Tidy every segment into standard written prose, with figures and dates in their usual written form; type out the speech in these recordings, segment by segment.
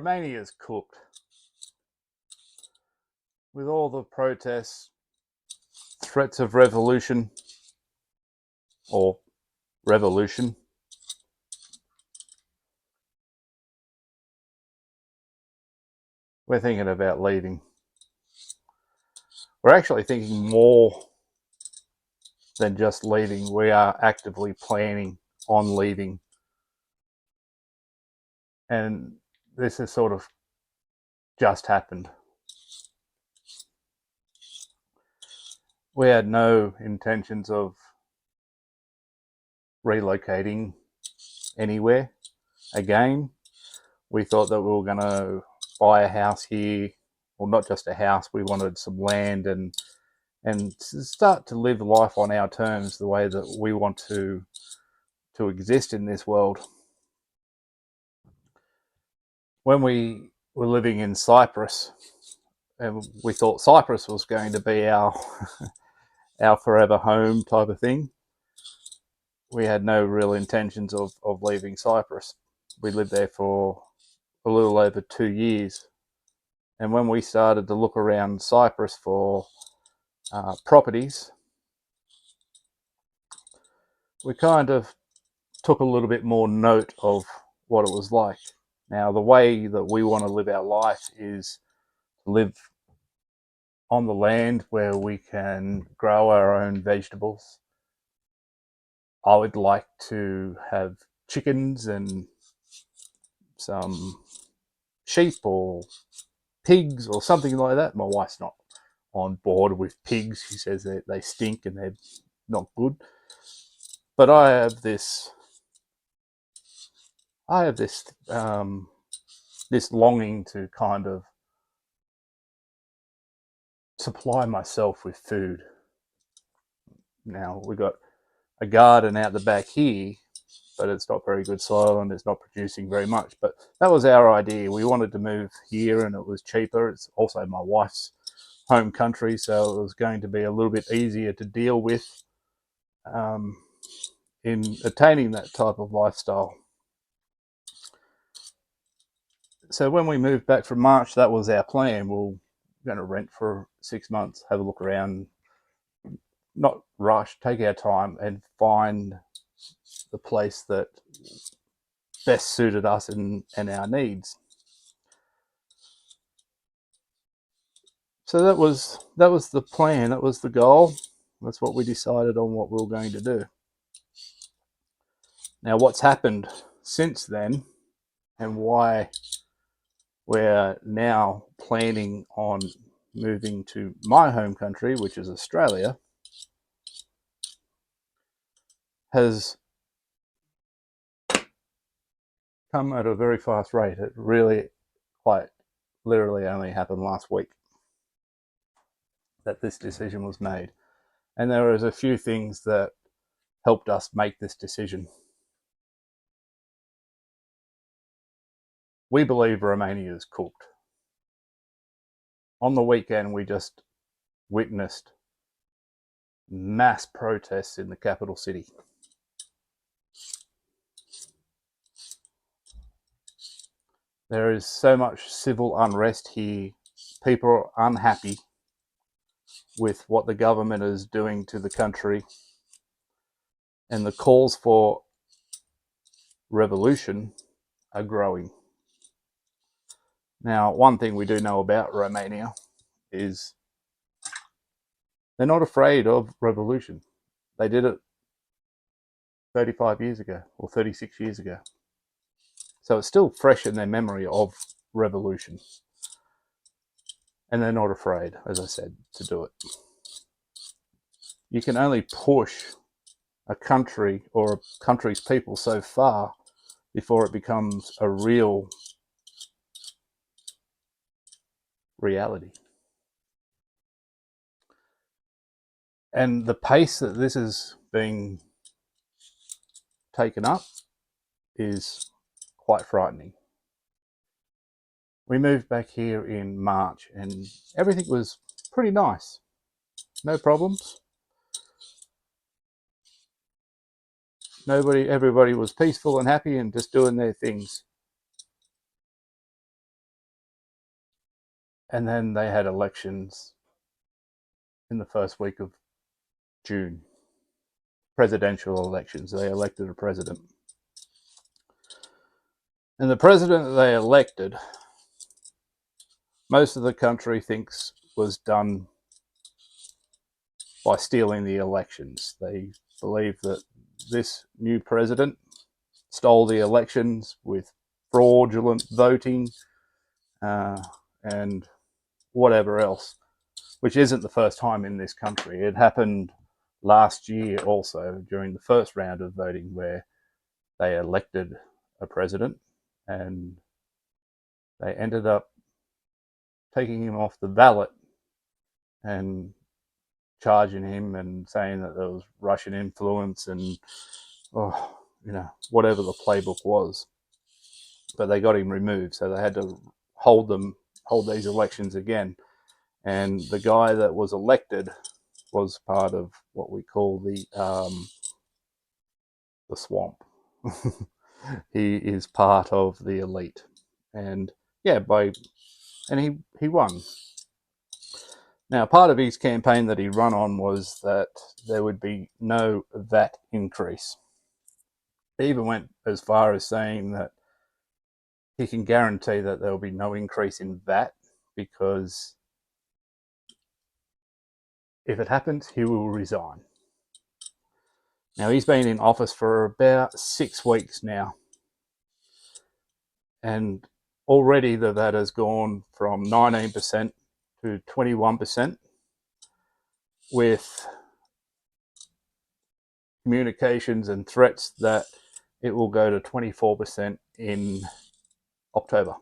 Romania's cooked. With all the protests, threats of revolution, or revolution, we're thinking about leaving. We're actually thinking more than just leaving. We are actively planning on leaving. And this has sort of just happened. We had no intentions of relocating anywhere again. We thought that we were going to buy a house here. Well, not just a house, we wanted some land and start to live life on our terms, the way that we want to exist in this world. When we were living in Cyprus, and we thought Cyprus was going to be our our forever home type of thing, we had no real intentions of leaving Cyprus. We lived there for a little over 2 years. And when we started to look around Cyprus for properties, we kind of took a little bit more note of what it was like. Now, the way that we want to live our life is to live on the land where we can grow our own vegetables. I would like to have chickens and some sheep or pigs or something like that. My wife's not on board with pigs. She says that they stink and they're not good. But I have this this longing to kind of supply myself with food. Now, we got a garden out the back here, but it's not very good soil and it's not producing very much. But that was our idea. We wanted to move here and it was cheaper. It's also my wife's home country, so it was going to be a little bit easier to deal with in attaining that type of lifestyle. So when we moved back from March, that was our plan. We're going to rent for 6 months, have a look around, not rush, take our time and find the place that best suited us and our needs. So that was the plan, that was the goal. That's what we decided on what we were going to do. Now, what's happened since then and why we're now planning on moving to my home country, which is Australia, has come at a very fast rate. It really quite literally only happened last week that this decision was made. And there was a few things that helped us make this decision. We believe Romania is cooked. On the weekend, we just witnessed mass protests in the capital city. There is so much civil unrest here. People are unhappy with what the government is doing to the country, and the calls for revolution are growing. Now, one thing we do know about Romania is they're not afraid of revolution. They did it 35 years ago or 36 years ago. So it's still fresh in their memory of revolution. And they're not afraid, as I said, to do it. You can only push a country or a country's people so far before it becomes a real reality. And the pace that this is being taken up is quite frightening. We moved back here in March and everything was pretty nice. No problems. Everybody was peaceful and happy and just doing their things. And then they had elections in the first week of June, presidential elections. They elected a president. And the president that they elected, most of the country thinks was done by stealing the elections. They believe that this new president stole the elections with fraudulent voting and whatever else, which isn't the first time in this country. It happened last year also during the first round of voting where they elected a president and they ended up taking him off the ballot and charging him and saying that there was Russian influence and whatever the playbook was. But they got him removed, so they had to hold these elections again. And the guy that was elected was part of what we call the swamp. He is part of the elite, and he won. Now, part of his campaign that he run on was that there would be no VAT increase. He even went as far as saying that he can guarantee that there will be no increase in VAT because if it happens, he will resign. Now, he's been in office for about 6 weeks now, and already the VAT has gone from 19% to 21%, with communications and threats that it will go to 24% in October.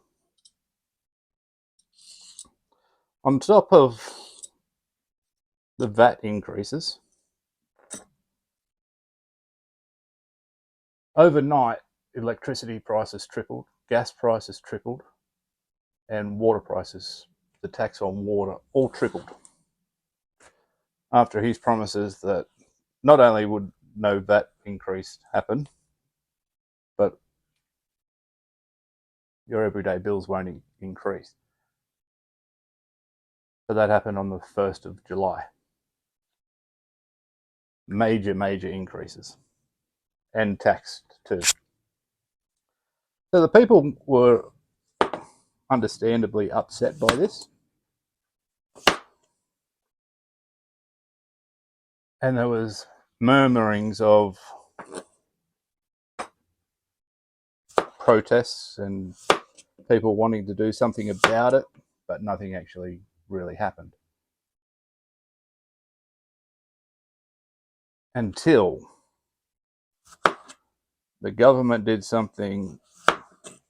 On top of the VAT increases, overnight electricity prices tripled, gas prices tripled, and water prices, the tax on water, all tripled. After his promises that not only would no VAT increase happen, but your everyday bills won't increase. So that happened on the 1st of July. Major increases, and taxed too. So the people were understandably upset by this. And there was murmurings of protests and people wanting to do something about it, but nothing actually really happened. Until the government did something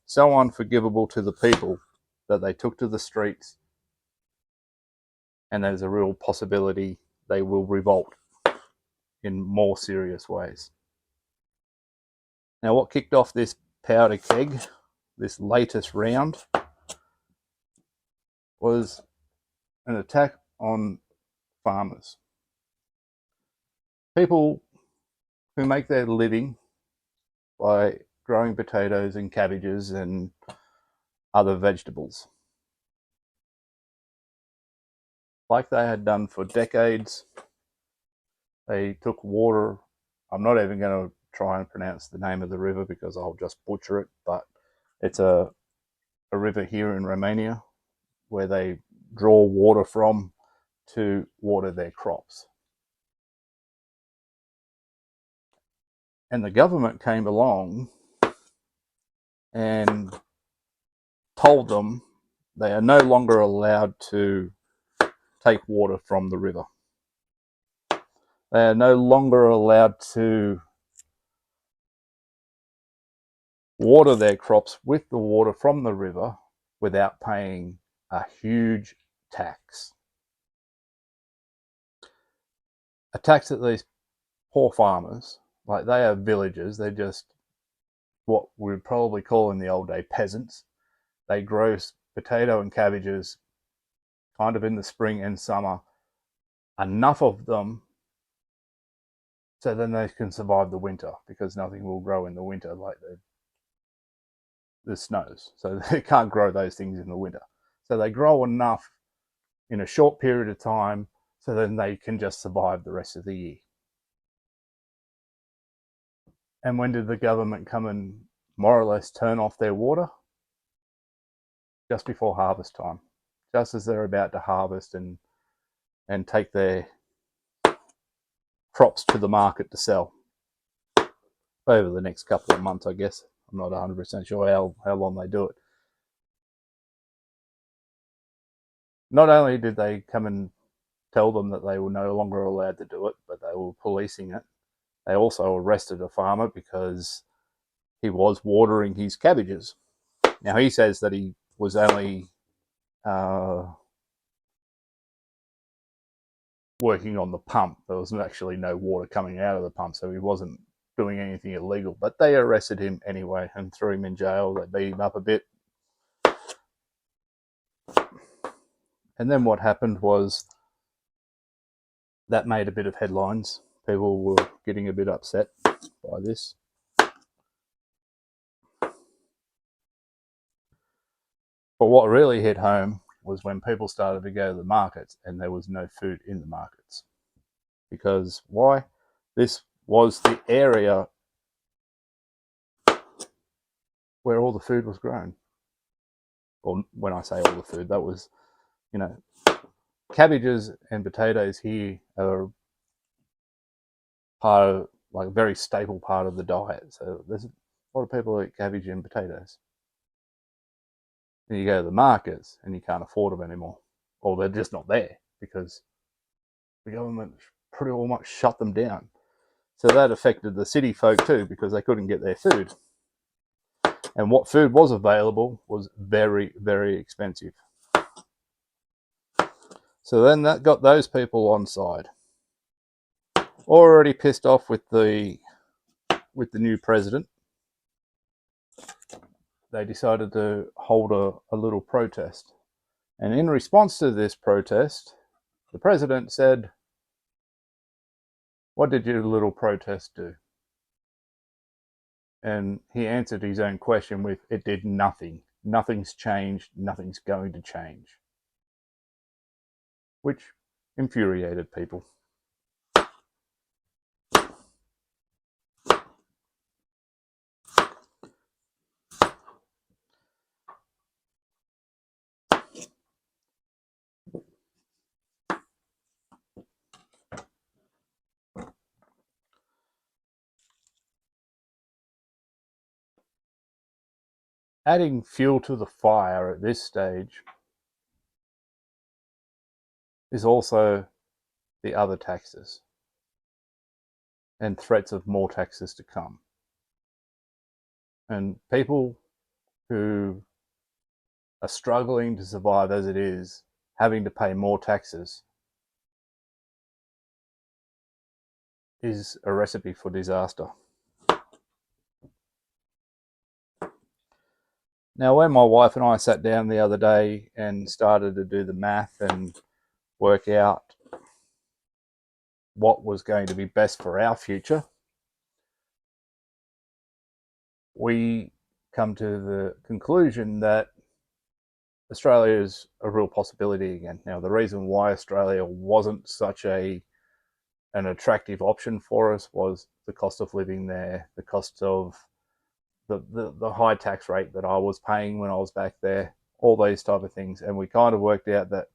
so unforgivable to the people that they took to the streets, and there's a real possibility they will revolt in more serious ways. Now, what kicked off this powder keg, this latest round, was an attack on farmers. People who make their living by growing potatoes and cabbages and other vegetables. Like they had done for decades, they took water. I'm not even going to try and pronounce the name of the river because I'll just butcher it, but it's a river here in Romania where they draw water from to water their crops. And the government came along and told them they are no longer allowed to take water from the river. They are no longer allowed to water their crops with the water from the river without paying a huge tax. A tax that these poor farmers, like they are villagers, they're just what we would probably call in the old day peasants. They grow potato and cabbages kind of in the spring and summer, enough of them so then they can survive the winter, because nothing will grow in the winter like the snows. So they can't grow those things in the winter. So they grow enough in a short period of time so then they can just survive the rest of the year. And when did the government come and more or less turn off their water? Just before harvest time, just as they're about to harvest and take their crops to the market to sell over the next couple of months, I guess. I'm not 100% sure how long they do it. Not only did they come and tell them that they were no longer allowed to do it, but they were policing it. They also arrested a farmer because he was watering his cabbages. Now, he says that he was only working on the pump. There was actually no water coming out of the pump, so he wasn't doing anything illegal. But they arrested him anyway and threw him in jail. They beat him up a bit. And then what happened was that made a bit of headlines. People were getting a bit upset by this. But what really hit home was when people started to go to the markets and there was no food in the markets. Because why? This was the area where all the food was grown. Or when I say all the food, that was, cabbages and potatoes here are part of, like, a very staple part of the diet. So there's a lot of people eat cabbage and potatoes. And you go to the markets and you can't afford them anymore. Or they're just not there because the government pretty much shut them down. So that affected the city folk too because they couldn't get their food. And what food was available was very, very expensive. So then that got those people on side. Already pissed off with the new president, they decided to hold a little protest. And in response to this protest, the president said, "What did your little protest do?" And he answered his own question with, "It did nothing. Nothing's changed. Nothing's going to change." Which infuriated people. Adding fuel to the fire at this stage is also the other taxes and threats of more taxes to come. And people who are struggling to survive as it is, having to pay more taxes, is a recipe for disaster. Now, when my wife and I sat down the other day and started to do the math and work out what was going to be best for our future, we come to the conclusion that Australia is a real possibility again. Now, the reason why Australia wasn't such an attractive option for us was the cost of living there, the cost of the high tax rate that I was paying when I was back there, all these type of things. And we kind of worked out that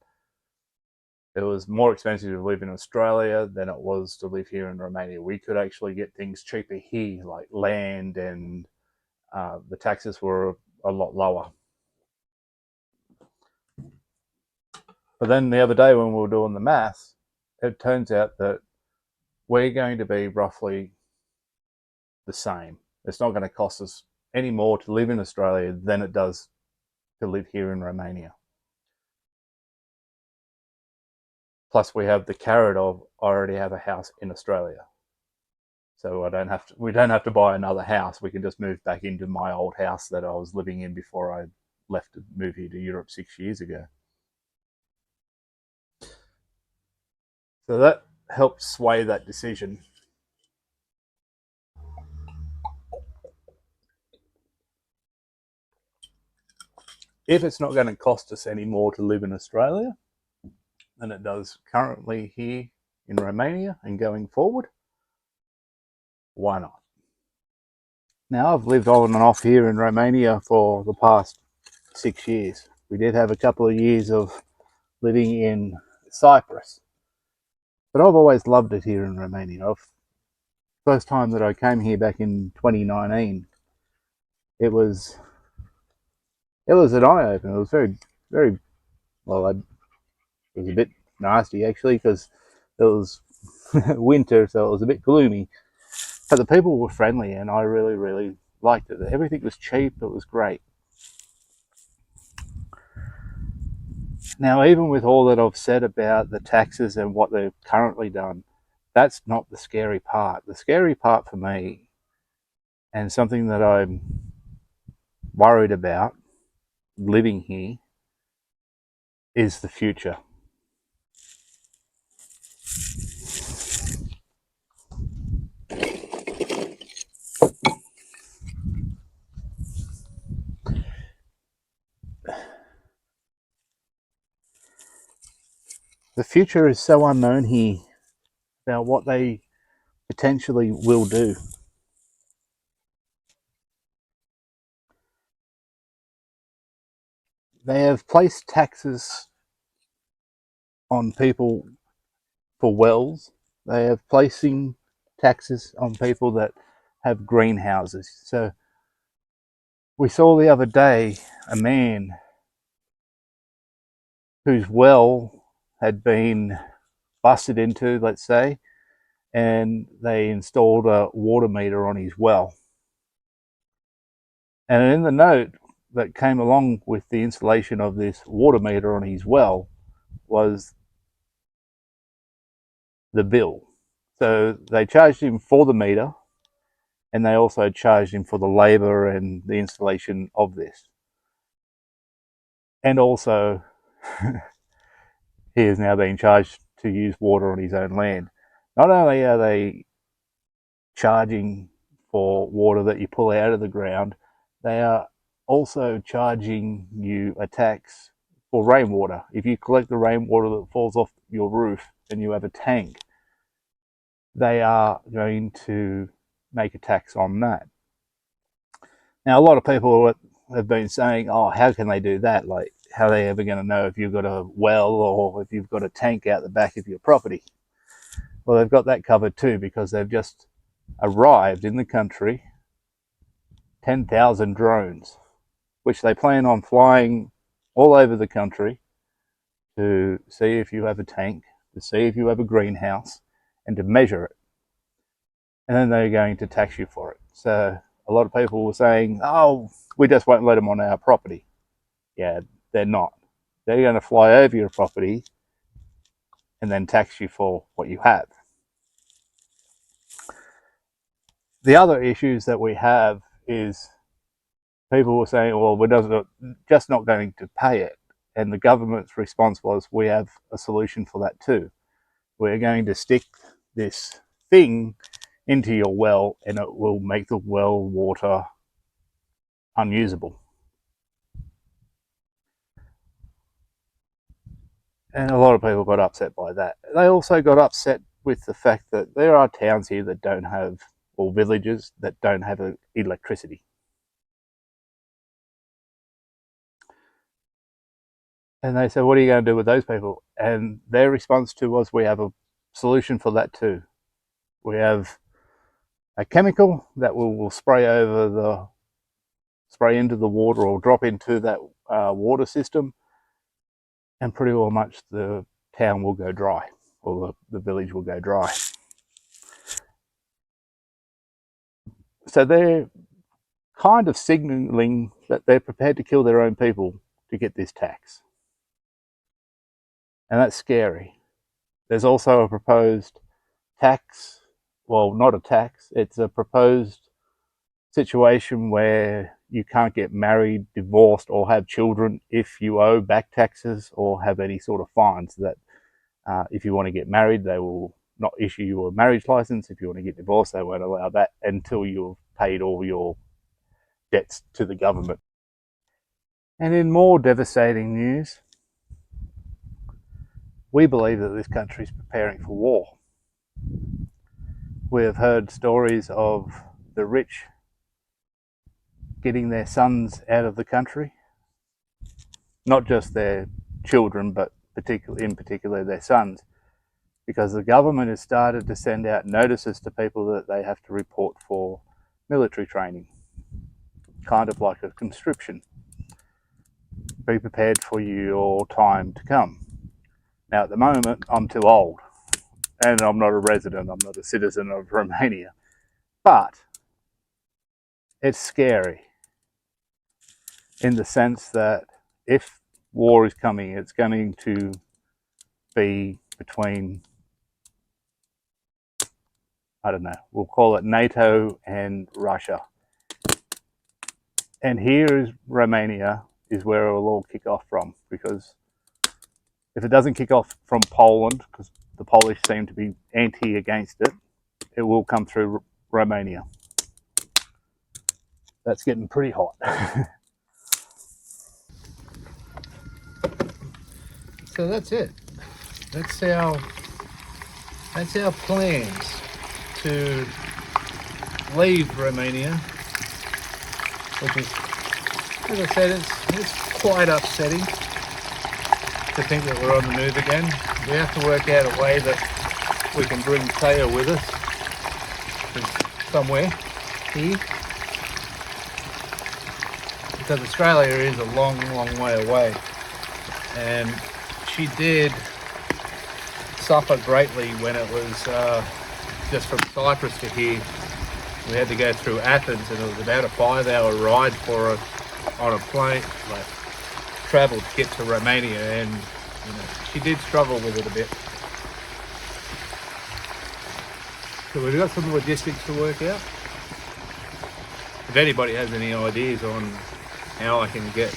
it was more expensive to live in Australia than it was to live here in Romania. We could actually get things cheaper here, like land, and the taxes were a lot lower. But then the other day when we were doing the maths, it turns out that we're going to be roughly the same. It's not going to cost us any more to live in Australia than it does to live here in Romania. Plus, we have the carrot of I already have a house in Australia, so we don't have to buy another house. We can just move back into my old house that I was living in before I left to move here to Europe 6 years ago. So that helped sway that decision. if it's not going to cost us any more to live in Australia than it does currently here in Romania and going forward, why not? Now, I've lived on and off here in Romania for the past 6 years. We did have a couple of years of living in Cyprus, but I've always loved it here in Romania. First time that I came here back in 2019, it was an eye opener. It was very well. It was a bit nasty actually because it was winter, so it was a bit gloomy. But the people were friendly, and I really liked it. Everything was cheap. It was great. Now, even with all that I've said about the taxes and what they've currently done, that's not the scary part. The scary part for me, and something that I'm worried about living here, is the future. The future is so unknown here about what they potentially will do. They have placed taxes on people for wells. They have placing taxes on people that have greenhouses. So we saw the other day a man whose well had been busted into, let's say, and they installed a water meter on his well. And in the note that came along with the installation of this water meter on his well was the bill. So they charged him for the meter, and they also charged him for the labour and the installation of this. And also, he is now being charged to use water on his own land. Not only are they charging for water that you pull out of the ground, they are also charging you a tax for rainwater. If you collect the rainwater that falls off your roof and you have a tank, they are going to make a tax on that. Now, a lot of people have been saying, oh, how can they do that? Like, how are they ever going to know if you've got a well or if you've got a tank out the back of your property? Well, they've got that covered too, because they've just arrived in the country 10,000 drones, which they plan on flying all over the country to see if you have a tank, to see if you have a greenhouse, and to measure it. And then they're going to tax you for it. So a lot of people were saying, oh, we just won't let them on our property. Yeah, they're not. They're going to fly over your property and then tax you for what you have. The other issues that we have is people were saying, well, we're just not going to pay it. And the government's response was, we have a solution for that too. We're going to stick this thing into your well, and it will make the well water unusable. And a lot of people got upset by that. They also got upset with the fact that there are towns here that don't have, or villages that don't have electricity. And they said, what are you going to do with those people? And their response to was, we have a solution for that too. We have a chemical that will spray into the water or drop into that water system, and pretty well much the town will go dry, or the village will go dry. So they're kind of signalling that they're prepared to kill their own people to get this tax. And that's scary. There's also a proposed tax, well, not a tax, it's a proposed situation where you can't get married, divorced, or have children if you owe back taxes or have any sort of fines. That if you want to get married, they will not issue you a marriage license. If you want to get divorced, they won't allow that until you've paid all your debts to the government. And in more devastating news, we believe that this country is preparing for war. We have heard stories of the rich getting their sons out of the country, not just their children, but in particular their sons, because the government has started to send out notices to people that they have to report for military training, kind of like a conscription. Be prepared for your time to come. Now, at the moment, I'm too old, and I'm not a resident, I'm not a citizen of Romania, but it's scary in the sense that if war is coming, it's going to be between, I don't know, we'll call it NATO and Russia. And here is Romania, is where it will all kick off from, because if it doesn't kick off from Poland, because the Polish seem to be against it, it will come through Romania. That's getting pretty hot. So that's it. That's our plans to leave Romania, which is, as I said, it's quite upsetting to think that we're on the move again. We have to work out a way that we can bring Taya with us somewhere here, because Australia is a long, long way away, and she did suffer greatly when it was just from Cyprus to here. We had to go through Athens, and it was about a 5-hour ride for us on a plane, like travel to get to Romania, and she did struggle with it a bit. So we've got some logistics to work out. If anybody has any ideas on how I can get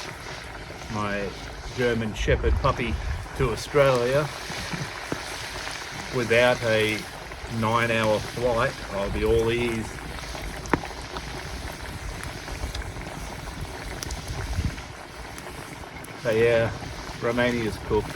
my German Shepherd puppy to Australia without a 9-hour flight, I'll be all ears. But yeah, Romania's cooked.